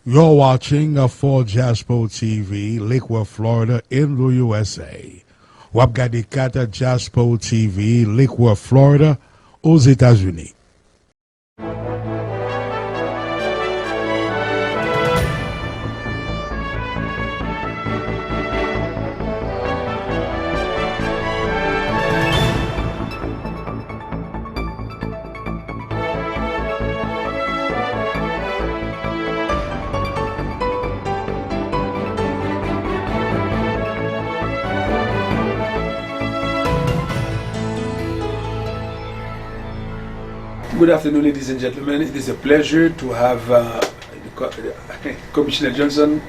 You're watching 4DiaspoTv, Lakewood, Florida, in the USA. Wap gade 4DiaspoTv, Lakewood, Florida, aux États-Unis. Good afternoon, ladies and gentlemen. It is a pleasure to have Commissioner Johnson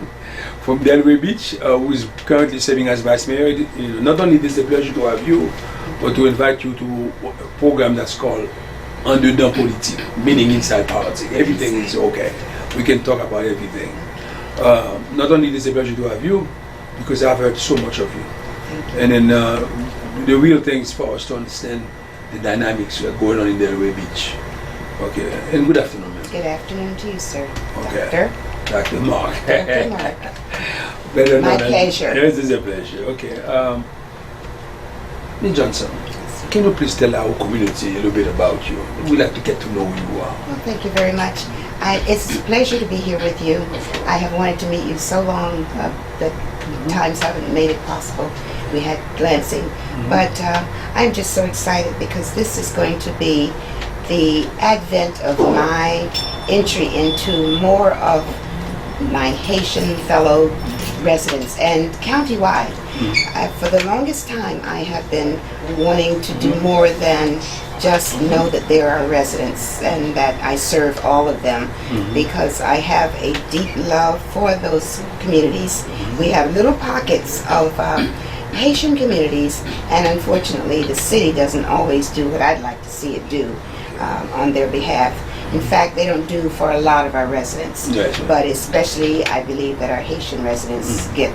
from Delray Beach, who is currently serving as Vice Mayor. Not only is it a pleasure to have you, but to invite you to a program that's called ANDEDAN POLITIC, meaning inside politics. Everything is okay. We can talk about everything. Not only is it a pleasure to have you, because I've heard so much of you. And then the real thing is for us to understand the dynamics that are going on in Delray Beach. Okay, and good afternoon, ma'am. Good afternoon to you, sir. Okay. Dr. Mark. Dr. Mark. My pleasure. Yes, it's a pleasure. Okay. Ms. Johnson, can you please tell our community a little bit about you? We'd like to get to know who you are. Well, thank you very much. It's a pleasure to be here with you. I have wanted to meet you so long that times haven't made it possible. We had glancing, but I'm just so excited because this is going to be the advent of my entry into more of my Haitian fellow residents and countywide. For the longest time, I have been wanting to do more than just know that there are residents and that I serve all of them, because I have a deep love for those communities. We have little pockets of Haitian communities, and unfortunately the city doesn't always do what I'd like to see it do on their behalf. In fact, they don't do for a lot of our residents, but especially I believe that our Haitian residents get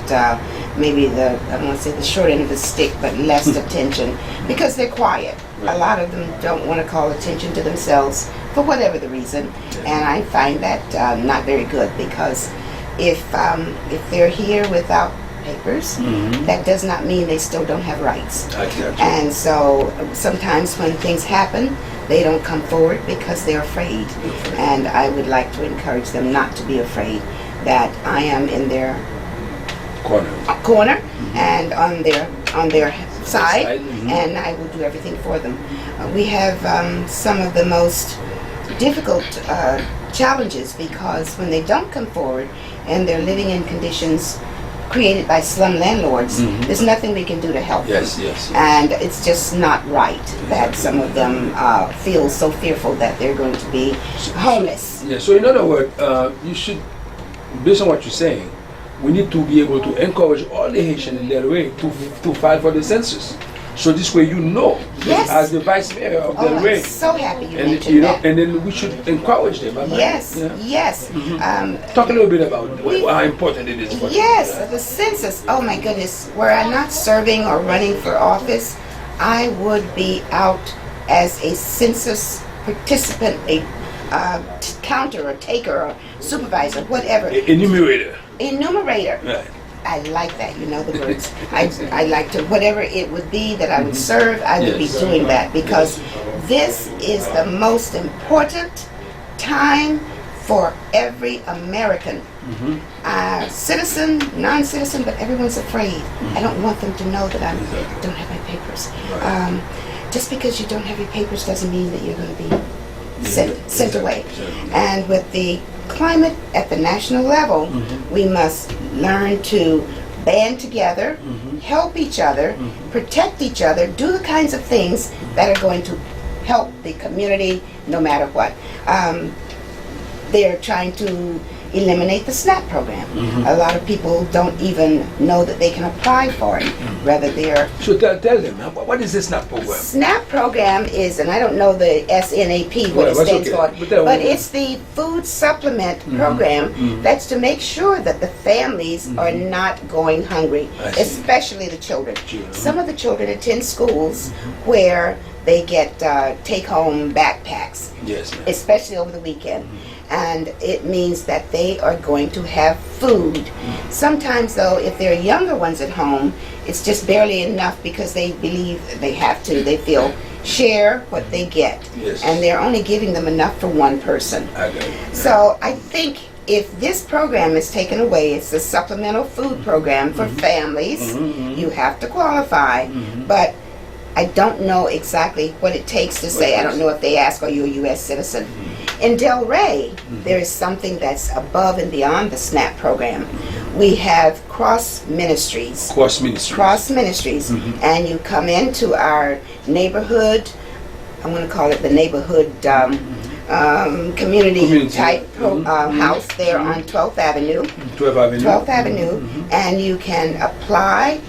maybe I don't want to say the short end of the stick, but less attention because they're quiet. A lot of them don't want to call attention to themselves for whatever the reason, and I find that not very good, because if they're here without papers, that does not mean they still don't have rights. And so sometimes when things happen, they don't come forward because they're afraid. And I would like to encourage them not to be afraid, that I am in their corner and on their side, and I will do everything for them. We have some of the most difficult challenges, because when they don't come forward and they're living in conditions created by slum landlords, there's nothing we can do to help them. And it's just not right that some of them feel so fearful that they're going to be homeless. Yeah, so in other words, you should, based on what you're saying, we need to be able to encourage all the Haitians in Delray to file for the census. So this way, as the Vice Mayor of Delray. I'm so happy you mentioned that. And then we should encourage them. Yes. Talk a little bit about how important it is for them. Yes, the census. Oh my goodness. Were I not serving or running for office, I would be out as a census participant, a counter or taker or supervisor, whatever. Enumerator. Right. I like that, you know the words. I like to, whatever it would be that I would serve, I would be doing that, because this is the most important time for every American. Citizen, non-citizen, but everyone's afraid. I don't want them to know that I don't have my papers. Just because you don't have your papers doesn't mean that you're going to be sent away. And with the climate at the national level, we must learn to band together, help each other, protect each other, do the kinds of things that are going to help the community no matter what. They're trying to eliminate the SNAP program. A lot of people don't even know that they can apply for it. Rather, they're... So tell them, what is the SNAP program? SNAP program is, and I don't know the SNAP, what it stands for, but it's the food supplement program that's to make sure that the families are not going hungry, especially the children. Some of the children attend schools where they get take-home backpacks, especially over the weekend. and it means that they are going to have food. Sometimes, though, if there are younger ones at home, it's just barely enough because they believe they have to. They feel share what they get, Yes. and they're only giving them enough for one person. Okay. So I think if this program is taken away, it's a supplemental food program for families. You have to qualify, but I don't know exactly what it takes to say. I don't know if they ask, are you a U.S. citizen? In Delray, there is something that's above and beyond the SNAP program. We have cross ministries. Cross ministry. Cross ministries, and you come into our neighborhood. I'm going to call it the neighborhood community type house there on 12th Avenue. 12th Avenue. 12th Avenue, and you can apply.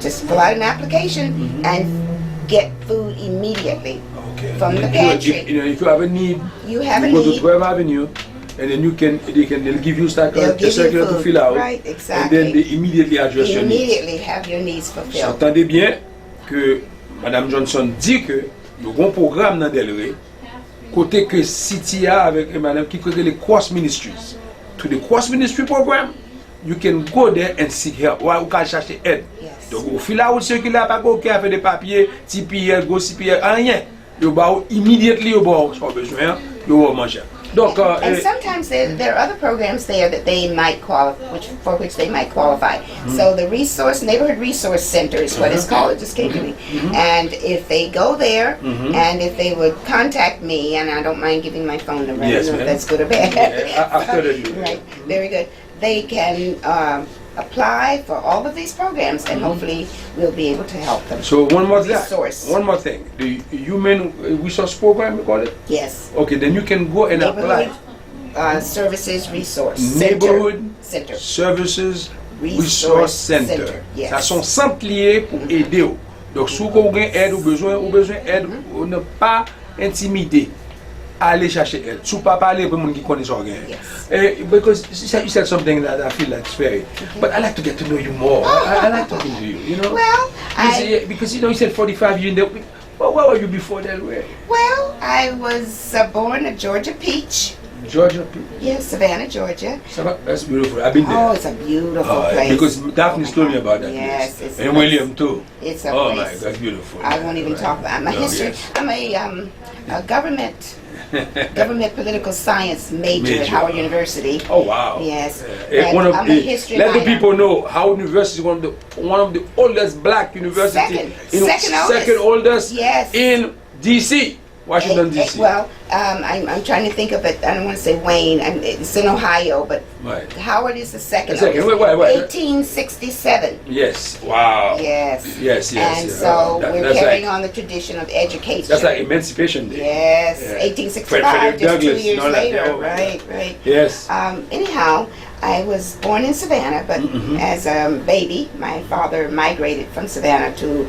Just fill out an application and get food immediately from the pantry. If you have a need, You have a go to need. 12th Avenue, and then they'll give you a circular to fill out, Right, and exactly. then they immediately address You your needs. immediately have your needs fulfilled. Entendez bien que Madame Johnson dit que le bon programme dans Delray, côté que City a avec Madame qui crée les cross ministries. To the cross ministry program, you can go there and seek help. Ou ka chercher aide. Yes. Donc au fil là où circulaire pas go faire des papiers, TPL, go CPL, rien. Yo ba immediately yo ba so besoin, yo va manger. Donc And sometimes there are other programs there that they might qualify, for which they might qualify. So the neighborhood resource center is what it's called. It just came to me. And if they go there, and if they would contact me, and I don't mind giving my phone number, Yes, I don't know if ma'am. that's good or bad. Yeah, after the Right, very good. They can apply for all of these programs, and hopefully we'll be able to help them. So one more thing. Resource. One more thing. The human resource program, we call it. Yes. Okay, then you can go and apply. Neighborhood Services Resource Neighborhood Center. Services Resource Resource Center. Center, yes. Ça sont centres liés pour aider. Donc si vous avez aide ou besoin d'aide, ou ne pas intimider. Aller chercher aide. Si vous ne pas parler pour les gens qui connaissent rien. Yes. Because you said something that I feel that's very. But I like to get to know you more. I like talking to you. You know. Well, Because you said 45 years in there. Well, where were you before that? Where? Well, I was born a Georgia peach. Georgia. Yes, Savannah, Georgia. That's beautiful. I've been there. Oh, it's a beautiful place. Because Daphne Oh my told me God. about that Yes, place. it's And a place. William too. It's a Oh place. my God, beautiful. I won't even talk about my history. Yes. I'm a government political science major at Howard University. Oh wow. Yes. I'm a history let the minor. people know Howard University is one of the oldest black universities. Second oldest Yes. in DC, Washington DC. Well, I'm trying to think of it. I don't want to say Wayne. It's in Ohio, but Right. Howard is the second. The second. oldest. Wait. 1867. Yes. Wow. Yes. Yes. And yes. so we're that's carrying like, on the tradition of education. That's like Emancipation Day. Yes, Yeah. 1865, Frederick just 2 Douglass, years all that. later. Oh, Right. Yes. Anyhow, I was born in Savannah, but as a baby, my father migrated from Savannah to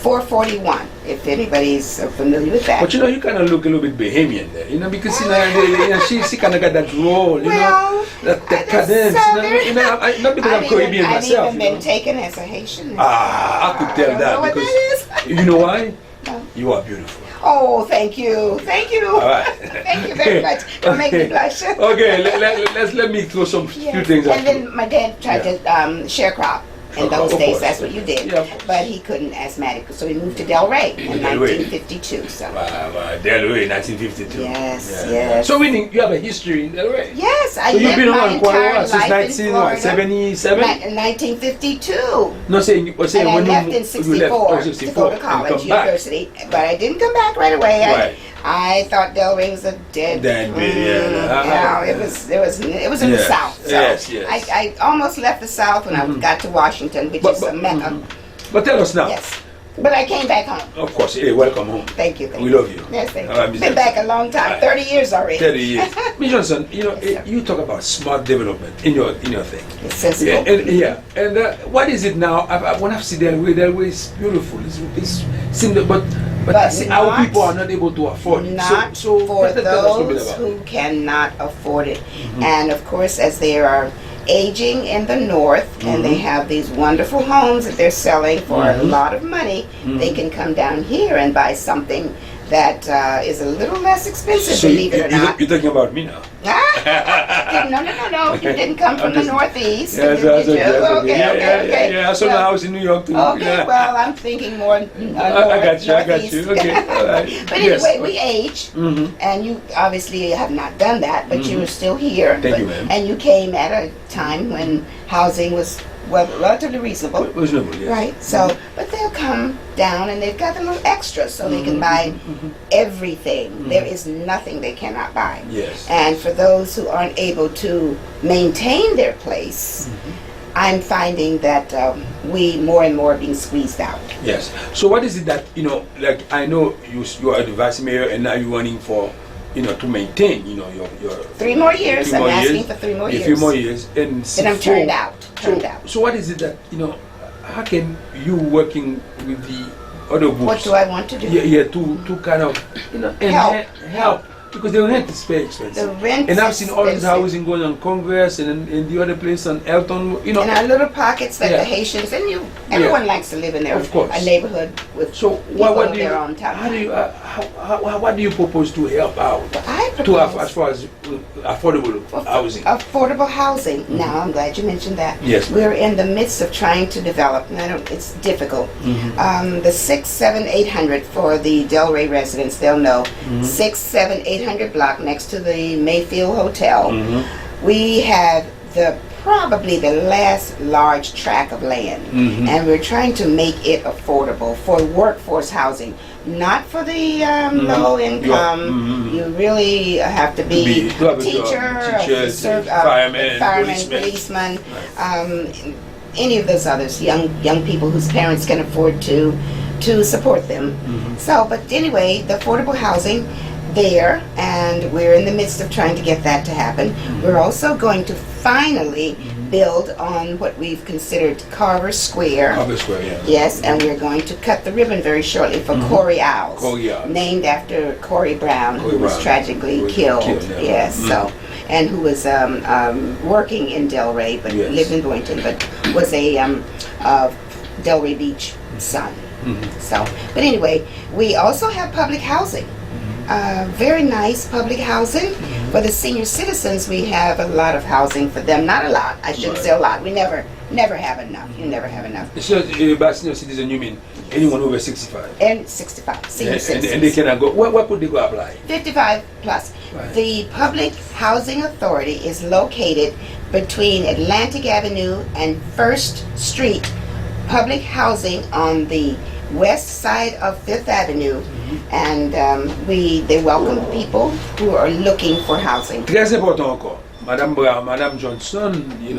441, if anybody's familiar with that. But you kind of look a little bit Bahamian there, because she kind of got that roll, Well, that that's cadence. so very- Not because I'm Caribbean I've myself. even been taken as a Haitian. I could tell I don't that know what because that is. you know why? No. You are beautiful. Oh, thank you. All right. Thank you very much for making me blush. Okay, let me throw some few Yes. things at And you. then my dad tried to sharecrop. In Of those course. days, that's what you did. Yeah, of course. But he couldn't, asthmatic, so he moved to Delray in Delray. 1952. So Delray, 1952. Yes, Yeah. yes. So meaning you have a history in Delray. yes, I So you've lived been my around quite a entire while, since life in Florida. 1977? 1952. No, saying And I when left in you 64 left, to 64 go to college, and come back. university. But I didn't come back right away. Right. I thought Delray was a dead. Dead bit, yeah. It was in the Yes, South. So yes, yes. I almost left the South when I got to Washington, which is a mecca. But tell us now. Yes. But I came back home. Of course, hey, welcome home. Thank you. We love you. Yes, thank All right, you. Miss Been Johnson. back a long time, Right. 30 years already. 30 years. Ms. Johnson, Yes, sir. you talk about smart development in your thing. It's sensible. And what is it now? When I see Delray is beautiful. It's simple, but I see our not- people are not able to afford it. Not so for tell us a little bit those about who it. cannot afford it. And of course, as they are aging in the north and they have these wonderful homes that they're selling for a lot of money, they can come down here and buy something that is a little less expensive, So believe it or not. you're talking about me now. No. You didn't come from the Northeast. Yes, did you? okay. Okay. Yeah, I sold my house in New York too. Okay, Yeah. well, I'm thinking more I got you. Northeast. Okay, all right. But anyway, we age, and you obviously have not done that, but you were still here. Thank you, ma'am. And you came at a time when housing was relatively reasonable. Reasonable, yes. Right, so, but they'll come down and they've got a little extra so they can buy everything. There is nothing they cannot buy. Yes. And for those who aren't able to maintain their place, I'm finding that we more and more are being squeezed out. Yes. So what is it that, like I know you are the vice mayor and now you're running for, to maintain, your 3 more years, I'm asking for 3 more a years. few more years. And Then I'm turned out. So what is it that, how can you working with the other groups? What do I want to do? Yeah, to kind of, help. Because the rent is very expensive. The rent and I've is seen all this expensive. housing going on Congress and in the other place on Elton, In our little pockets that Yeah. the Haitians, and everyone likes to live in their Of course. a neighborhood with So people what of do you, their own time. how do you, what do you propose to help out I to propose as far as affordable housing? Affordable housing. Now, I'm glad you mentioned that. Yes, ma'am. We're in the midst of trying to develop, and it's difficult. The 6, 7, 800 for the Delray residents, they'll know. 6, 7, 800 block next to the Mayfield Hotel. We have probably the last large tract of land, and we're trying to make it affordable for workforce housing, not for the low income. You really have to be to have a a job, teacher, teachers, firemen, policeman, any of those others, young people whose parents can afford to support them. So, but anyway, the affordable housing there, and we're in the midst of trying to get that to happen. We're also going to finally build on what we've considered Carver Square. Carver Square, yeah. Yes, and we're going to cut the ribbon very shortly for Corey Owls, Corey Owls. named after Corey Brown, Corey who was Brown tragically was killed. killed, yeah. Yes, so, and who was working in Delray, but Yes. lived in Boynton, but was a Delray Beach son. So, but anyway, we also have public housing. Very nice public housing. For the senior citizens, we have a lot of housing for them. Not a lot. I shouldn't say a lot. We never have enough. You never have enough. So, by senior citizen, you mean anyone over 65? And 65, senior citizens. And they cannot go. Where could they go apply? 55 plus. Right. The Public Housing Authority is located between Atlantic Avenue and 1st Street. Public housing on the west side of 5th Avenue, and they welcome people who are looking for housing. Très important encore. Madame Brown, Madame Johnson,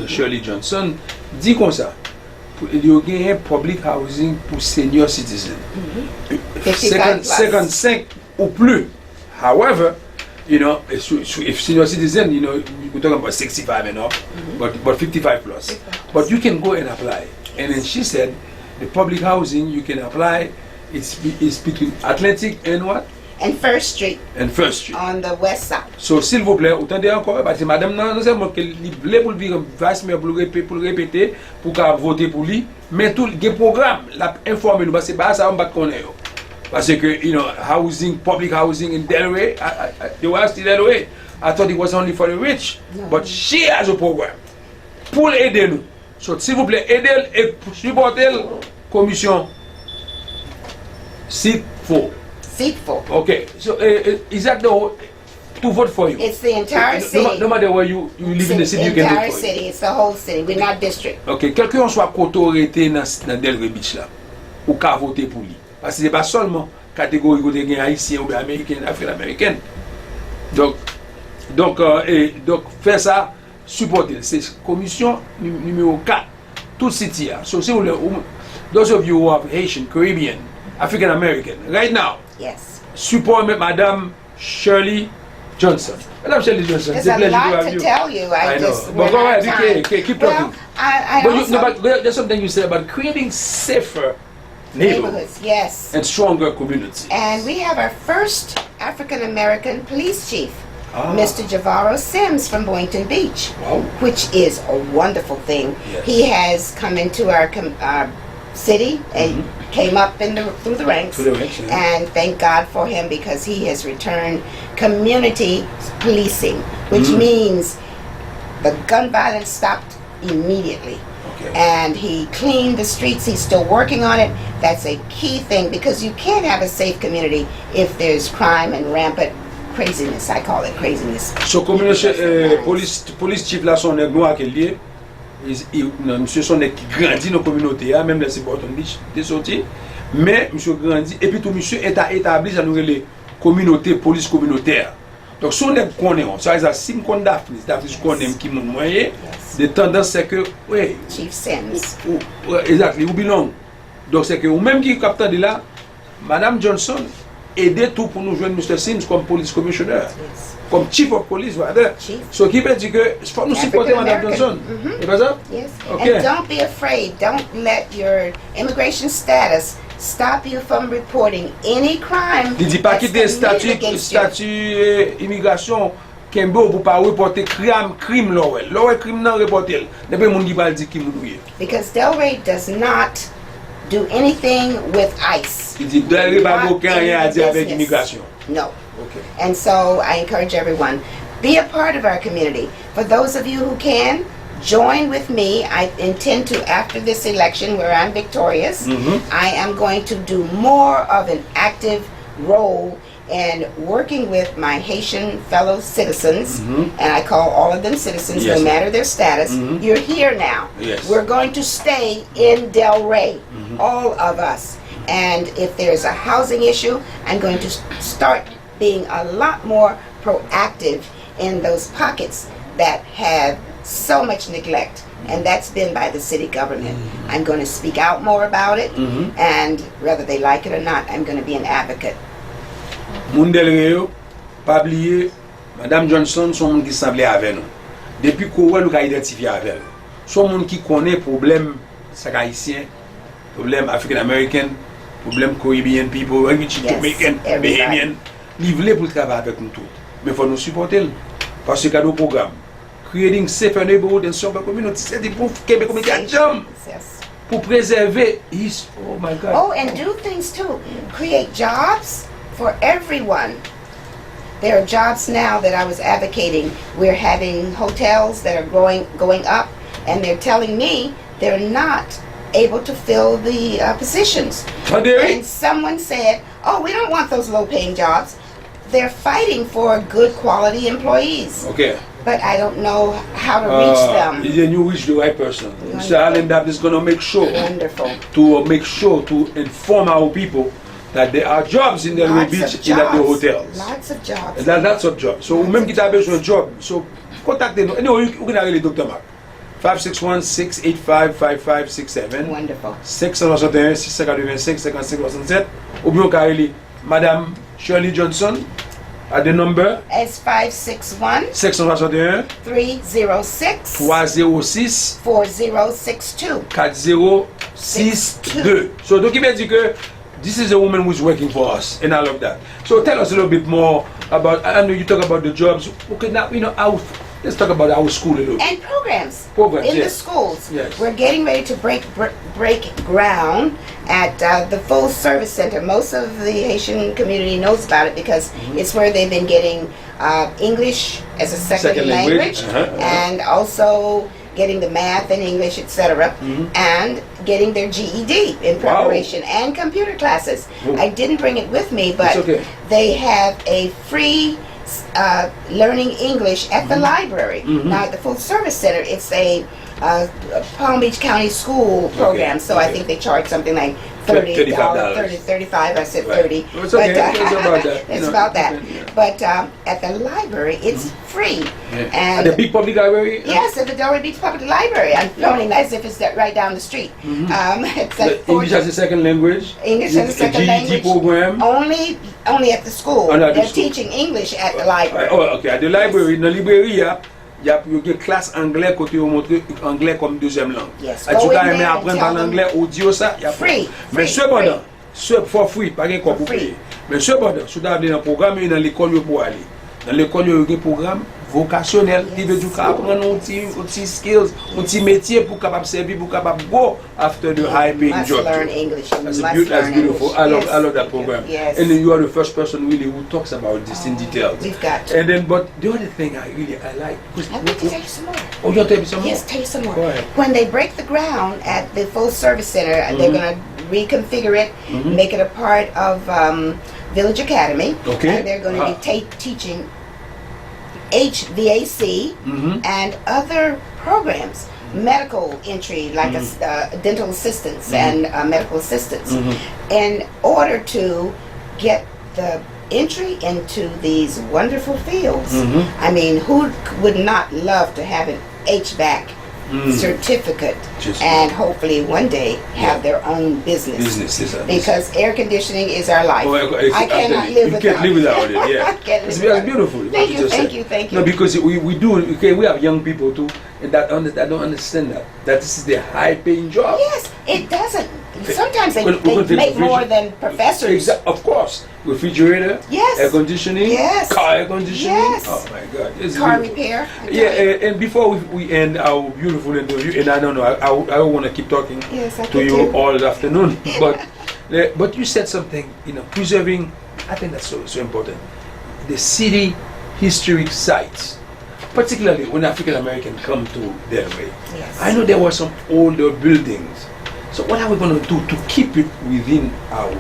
Shirley Johnson, dit comme ça. Il y a un public housing pour senior citizens. 55 plus. 55 ou plus. However, if senior citizen, we're talking about 65 and up, but 55 plus. But you can go and apply. And then she said, the public housing you can apply, it's between Atlantic and what? And 1st Street. And 1st Street. On the west side. So, s'il vous plaît, attendez encore, parce que madame, non seulement qu'elle voulait pour le dire, vice maire pour le répéter, pour qu'elle vote pour lui, mais tout le programme, l'a informé nous, parce que ça, on va connaître. Parce que, housing, public housing in Delray, they were still Delray. I thought it was only for the rich, but she has a program pour aider nous. So, s'il vous plaît, aidez et supportez la commission Seat 4. Seat 4. Okay, so is that to vote for you? It's the entire city. No matter where you live in the city, you can vote entire for city. It's the whole city. We're not district. Ok, quelqu'un soit autorité dans Delray Beach là, ou qu'à voter pour lui. Parce que c'est pas seulement catégorie de gain haïtien ou américain, africain-américain. Donc faire ça, supporter. C'est commission numéro 4, toute city. So si vous voulez, those of you who are Haitian, Caribbean, African American, right now, Yes. support Madame Shirley Johnson. Madame Shirley Johnson, There's it's a a pleasure to lot have to you. tell you. I know. Just But go ran out ahead, of time. okay, keep Well, talking. I But also there's something you said about creating safer neighborhoods yes. and stronger communities. And we have our first African American police chief, Ah. Mr. Javaro Sims from Boynton Beach, Wow. which is a wonderful thing. Yes. He has come into our city and came up through the ranks. And thank God for him because he has returned community policing, which means the gun violence stopped immediately. And he cleaned the streets. He's still working on it. That's a key thing because you can't have a safe community if there's crime and rampant craziness. I call it craziness. So, police chief là son nèg noir qui lié, monsieur son nèg qui grandit dans communauté, même dans Boston Beach, des sorti, mais monsieur grandit et puis tout monsieur est établi dans les communautés police communautaire. Donc son nèg connaît, ça veut dire si me connaît Daphnis connaît qui mon moyen, de tendance c'est que oui, Chief Sims. Exactly, ou belong. Donc c'est que ou même qui capteur de là, Madame Johnson aider tout pour nous joindre Mr. Sims comme police commissioner, comme chief of police, voilà. So qui veut dire que faut nous supporter Madame Johnson. C'est pas ça? Yes. Okay. And don't be afraid. Don't let your immigration status stop you from reporting any crime. Il dit pas quitter statut immigration Kembo pour pas reporter crime l'ouel. L'ouel crime non reporter. Depuis moun qui va dire qui moun. Because Delray does not do anything with ICE. Il dit Delray pas aucun rien à dire avec immigration. No. Okay. And so I encourage everyone, be a part of our community. For those of you who can, join with me. I intend to, after this election where I'm victorious, I am going to do more of an active role in working with my Haitian fellow citizens, and I call all of them citizens, no matter their status. You're here now. Yes. We're going to stay in Delray, all of us. And if there's a housing issue, I'm going to start being a lot more proactive in those pockets that have so much neglect, and that's been by the city government. I'm going to speak out more about it, and whether they like it or not, I'm going to be an advocate. Moun Delray yo, pas oublier, Madame Johnson son moun qui semblait avec nous. Depuis qu'on nous a identifié avec elle. Son moun qui connaît problème haïtien, problème African American, problème Caribbean people, Jamaican, Bahamian, il voulait pour travailler avec nous tous. Mais il faut nous supporter parce que nos programmes creating safer neighborhood and stronger community, c'est pour Québec comme pour préserver his, oh my God. Oh, and do things too. Create jobs for everyone. There are jobs now that I was advocating. We're having hotels that are going up, and they're telling me they're not able to fill the positions. And someone said, oh, we don't want those low-paying jobs. They're fighting for good quality employees. Okay. But I don't know how to reach them. Then you reach the right person. Mr. ANDEDAN is going to make sure to inform our people that there are jobs in Delray Beach in the hotels. Lots of jobs. Lots of jobs. So même qui t'a besoin de job, so contactez nous. Anyway, vous pouvez aller Dr. Marc. 561-685-5567. Wonderful. 661-685-5567. Ou bien vous Madame Shirley Johnson at the number it's 561 661 306 306 4062 4062. So donc il m'a dit que this is a woman who's working for us, and I love that. So tell us a little bit more about. I know you talk about the jobs. Okay, now let's talk about our school a little. And programs in the schools. Yes. We're getting ready to break ground at the Full Service Center. Most of the Haitian community knows about it because it's where they've been getting English as a second language, and also getting the math and English, etc., and getting their GED in preparation, and computer classes. I didn't bring it with me, but they have a free learning English at the library. Now at the Full Service Center, it's a Palm Beach County school program, so I think they charge something like $35. $35. I said 30. It's okay. It's about that. It's about that. But at the library, it's free. And the big public library? Yes, at the Delray Beach Public Library. I'm feeling as if it's right down the street. It's English as a second language? English as a second language. Program? Only at the school. They're teaching English at the library. Oh, okay. At the library, in the library, il y a une classe anglais côté on montre anglais comme deuxième langue. Yes. Tu as aimé apprendre l'anglais audio ça, il y a free. Mais cependant, for free, pas rien pour payer. Mais cependant, si tu as dans le programme dans l'école pour aller. Dans l'école il y a un programme vocationnel, qui veut dire apprendre un petit skills, un petit métier pour capable servir, pour capable go after the high paying job. Learn English. That's beautiful. I love that program. Yes. And then you are the first person really who talks about this in detail. We've got to. And then, but the other thing I like. I want to tell you some more. Oh, you want to tell me some more? Yes, tell you some more. Go ahead. When they break the ground at the full service center, they're going to reconfigure it, make it a part of Village Academy. Okay. And they're going to be teaching HVAC and other programs. Medical entry, like dental assistants and medical assistants, in order to get the entry into these wonderful fields. I mean, who would not love to have an HVAC certificate and hopefully one day have their own business? Because air conditioning is our life. I cannot live without it. You can't live without it. Yeah, it's beautiful. Thank you. No, because we do. Okay, we have young people too, and that don't understand that this is the high-paying job. Yes, it doesn't. Sometimes they make more than professors. Of course, refrigerator, yes, air conditioning, yes, car air conditioning. Yes. Oh my God, it's car beautiful. repair. Yeah, and before we end our beautiful interview, and I don't know, I want to keep talking to you all afternoon, but you said something, preserving. I think that's so important. The city historic sites, particularly when African Americans come to Delray. Yes. I know there were some older buildings. So what are we going to do to keep it within our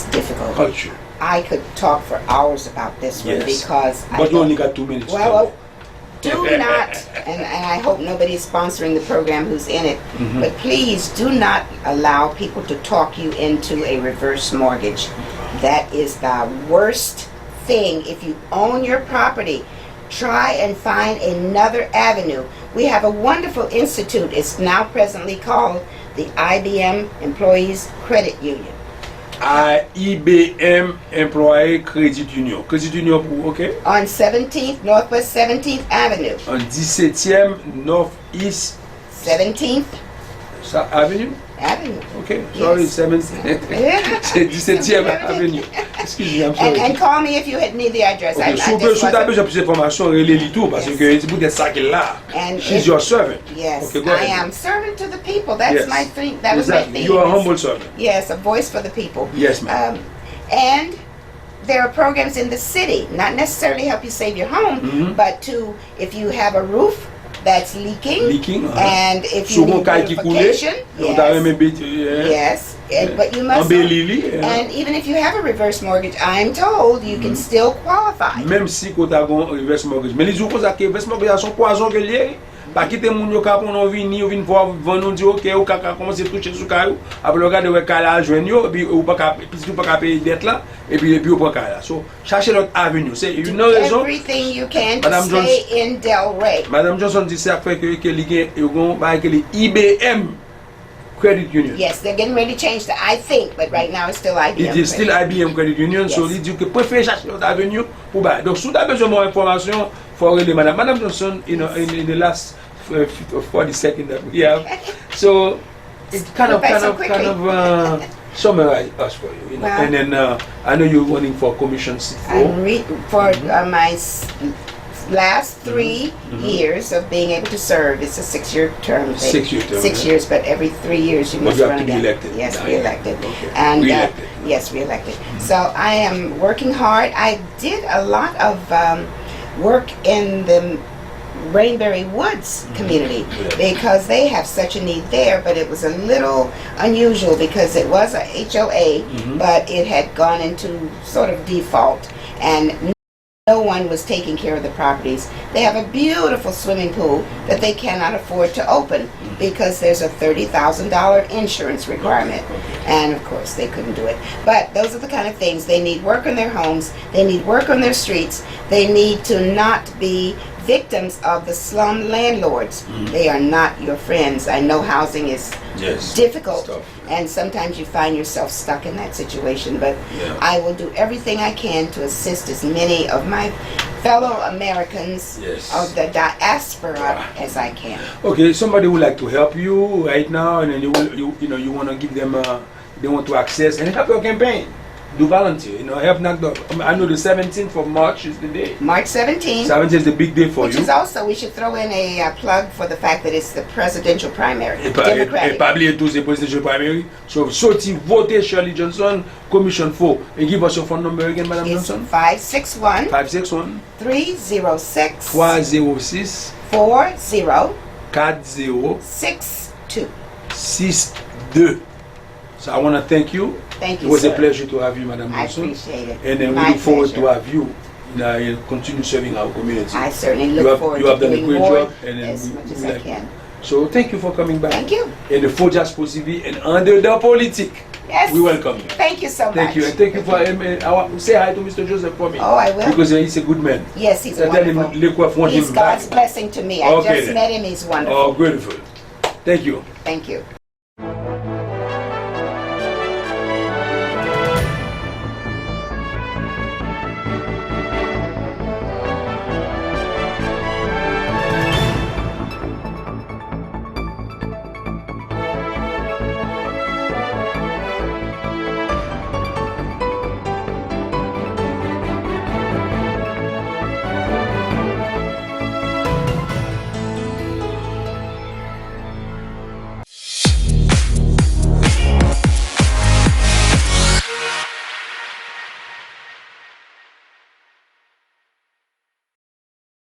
difficult culture? I could talk for hours about this one because but you only got 2 minutes. Well, do not, and I hope nobody's sponsoring the program who's in it, but please do not allow people to talk you into a reverse mortgage. That is the worst thing. If you own your property, try and find another avenue. We have a wonderful institute. It's now presently called the IBM Employees Credit Union. IBM Employee Credit Union. Credit Union, okay? On 17th, Northwest 17th Avenue. On 17e Northeast 17th Avenue? Avenue. Okay, sorry, 17e Avenue. Excuse me, I'm sorry. And call me if you need the address. Okay, si tu as besoin plus d'informations, relais tout parce que c'est peut-être ça qu'elle là. She's your servant. Yes, okay, go I ahead. am servant to the people. That's my thing. That was my thing. You are a humble servant. Yes, a voice for the people. Yes, ma'am. And there are programs in the city, not necessarily help you save your home, but if you have a roof that's leaking, and if you need beautification, yes, but you must, and even if you have a reverse mortgage, I'm told you can still qualify. Même si tu as un reverse mortgage, mais les jours que reverse mortgage sont poison que lié. Pas quitter mon yo ka pour on vinn voir vendre dire OK ou ka commencer toucher sous caillou après regarder ouais ka joindre yo puis ou pas ka puis pas ka payer dette là et puis ou prend ka là. So chercher l'autre avenue, c'est une raison. Everything you can to stay in Delray. Madame Johnson dit ça fait que li yon ba que li IBM Credit Union. Yes, they're getting ready to change the I think, but right now it's still IBM. It is still IBM Credit Union, so il dit que préfère chercher l'autre avenue pour ba. Donc si tu as besoin de information, faut regarder Madame Johnson in the last 40 seconds that we have. So it kind of summarize us for you, Well, and then I know you're running for commission seat for my last 3 years of being able to serve. It's a 6-year term. 6-year term. 6 years, but every 3 years you must run again. Elected. Yes, Now, re-elected. Okay. And re-elected. yes, re-elected. So I am working hard. I did a lot of work in the Rainberry Woods community because they have such a need there, but it was a little unusual because it was a HOA, but it had gone into sort of default and no one was taking care of the properties. They have a beautiful swimming pool that they cannot afford to open because there's a $30,000 insurance requirement. And of course they couldn't do it. But those are the kind of things. They need work on their homes. They need work on their streets. They need to not be victims of the slum landlords. They are not your friends. I know housing is difficult and sometimes you find yourself stuck in that situation, but I will do everything I can to assist as many of my fellow Americans of the diaspora as I can. Okay, somebody would like to help you right now, and then you want to give them they want to access and help your campaign. do volunteer. You know, help knock the. I know the 17th of March is the day. March 17th. 17th is the big day for Which you. is also, we should throw in a plug for the fact that it's the presidential primary. Et Democratic. pas oublier tous ces presidential primary. So, sorti voter Shirley Johnson, commission for. And give us your phone number again, Madam It's Johnson. 561 561 306 306 4062. 4062. So I want to thank you. Thank you, It was sir. a pleasure to have you, Madam I Johnson. appreciate it. And then we My look forward pleasure. to have you continue serving our community. I certainly You look have- forward you have to done a doing great more job, and then as we- much we as I like- can. So thank you for coming back. Thank you. And the 4DiaspoTv and ANDEDAN POLITIC. Yes. We welcome you. Thank you so much. Thank you. And thank you for say hi to Mr. Joseph for me. Oh, I will. Because he's a good man. Yes, he's a Tell him wonderful. Lecoif want He's him God's back. blessing to me. I Okay, just then. met him. He's wonderful. Oh, beautiful. Thank you. Thank you.